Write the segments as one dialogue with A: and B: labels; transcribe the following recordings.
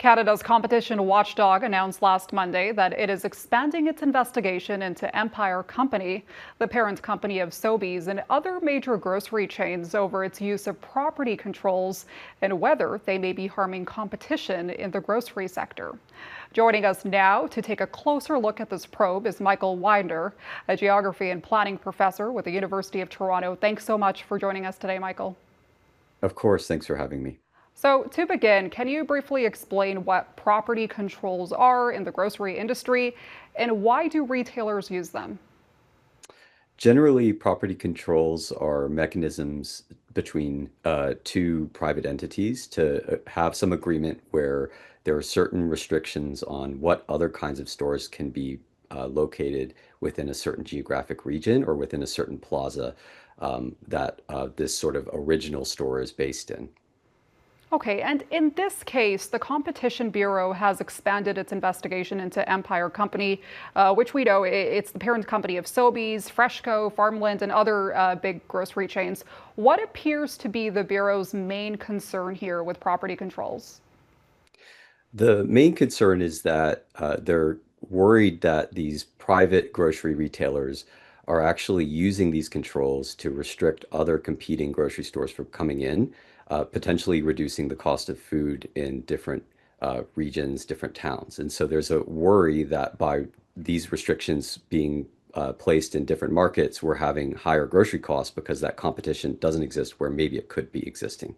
A: Canada's competition watchdog announced last Monday that it is expanding its investigation into Empire Company, the parent company of Sobeys and other major grocery chains, over its use of property controls and whether they may be harming competition in the grocery sector. Joining us now to take a closer look at this probe is Michael Widener, a geography and planning professor with the University of Toronto. Thanks so much for joining us today, Michael.
B: Of course, thanks for having me.
A: So, to begin, can you briefly explain what property controls are in the grocery industry and why do retailers use them?
B: Generally, property controls are mechanisms between two private entities to have some agreement where there are certain restrictions on what other kinds of stores can be located within a certain geographic region or within a certain plaza that this sort of original store is based in.
A: Okay, and in this case, the Competition Bureau has expanded its investigation into Empire Company, which we know it's the parent company of Sobeys, Freshco, Farmland, and other big grocery chains. What appears to be the Bureau's main concern here with property controls?
B: The main concern is that they're worried that these private grocery retailers are actually using these controls to restrict other competing grocery stores from coming in, potentially reducing the cost of food in different regions, different towns. And so there's a worry that by these restrictions being placed in different markets, we're having higher grocery costs because that competition doesn't exist where maybe it could be existing.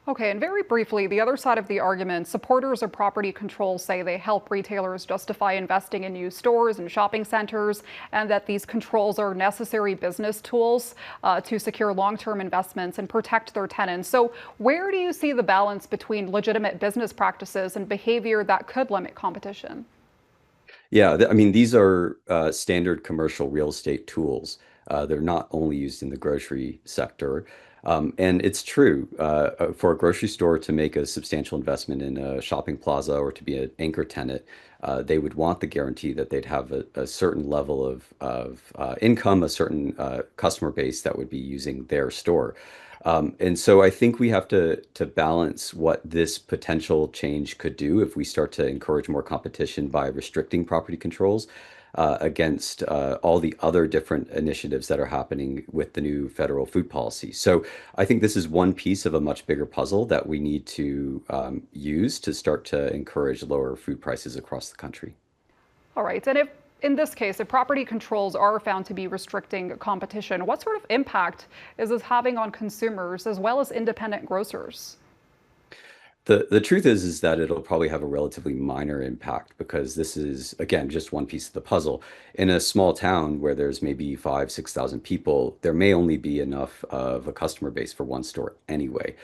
A: Okay, and very briefly, the other side of the argument, supporters of property control say they help retailers justify investing in new stores and shopping centers, and that these controls are necessary business tools to secure long-term investments and protect their tenants. So where do you see the balance between legitimate business practices and behavior that could limit competition?
B: Yeah, I mean, these are standard commercial real estate tools. They're not only used in the grocery sector. And it's true, for a grocery store to make a substantial investment in a shopping plaza or to be an anchor tenant, they would want the guarantee that they'd have a certain level of income, a certain customer base that would be using their store. And so I think we have to balance what this potential change could do if we start to encourage more competition by restricting property controls against all the other different initiatives that are happening with the new federal food policy. So I think this is one piece of a much bigger puzzle that we need to use to start to encourage lower food prices across the country.
A: All right, and if in this case, if property controls are found to be restricting competition, what sort of impact is this having on consumers as well as independent grocers?
B: The truth is that it'll probably have a relatively minor impact because this is, again, just one piece of the puzzle. In a small town where there's maybe 5, 6,000 people, there may only be enough of a customer base for one store anyway.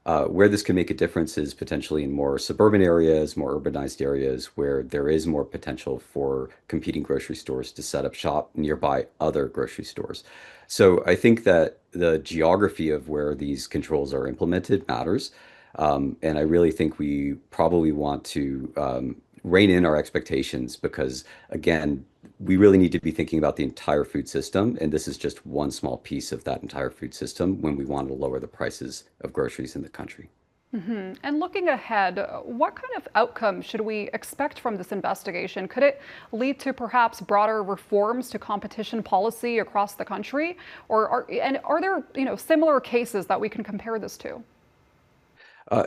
B: Where this can make a difference is potentially in more suburban areas, more urbanized areas where there is more potential for competing grocery stores to set up shop nearby other grocery stores. So I think that the geography of where these controls are implemented matters. And I really think we probably want to rein in our expectations because, again, we really need to be thinking about the entire food system. And this is just one small piece of that entire food system when we want to lower the prices of groceries in the country.
A: And looking ahead, what kind of outcome should we expect from this investigation? Could it lead to perhaps broader reforms to competition policy across the country? Are there, similar cases that we can compare this to?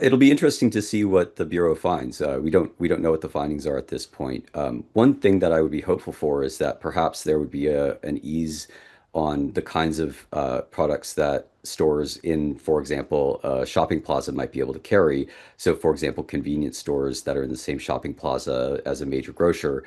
B: It'll be interesting to see what the Bureau finds. We don't know what the findings are at this point. One thing that I would be hopeful for is that perhaps there would be an ease on the kinds of products that stores in, for example, a shopping plaza might be able to carry. So, for example, convenience stores that are in the same shopping plaza as a major grocer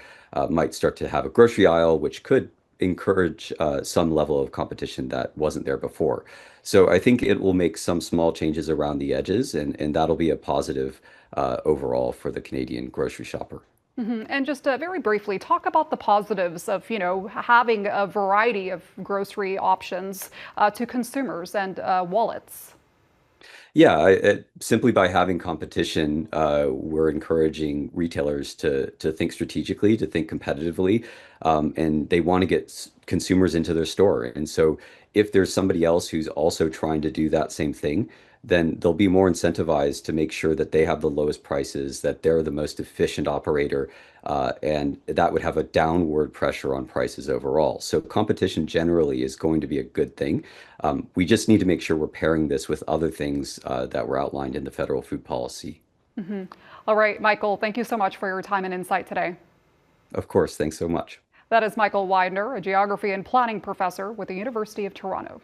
B: might start to have a grocery aisle, which could encourage some level of competition that wasn't there before. So I think it will make some small changes around the edges, and that'll be a positive overall for the Canadian grocery shopper.
A: And just very briefly, talk about the positives of, having a variety of grocery options to consumers and wallets.
B: Yeah, simply by having competition, we're encouraging retailers to think strategically, to think competitively, and they want to get consumers into their store. And so, if there's somebody else who's also trying to do that same thing, then they'll be more incentivized to make sure that they have the lowest prices, that they're the most efficient operator, and that would have a downward pressure on prices overall. So competition generally is going to be a good thing. We just need to make sure we're pairing this with other things that were outlined in the federal food policy.
A: All right, Michael, thank you so much for your time and insight today.
B: Of course, thanks so much.
A: That is Michael Widener, a geography and planning professor with the University of Toronto.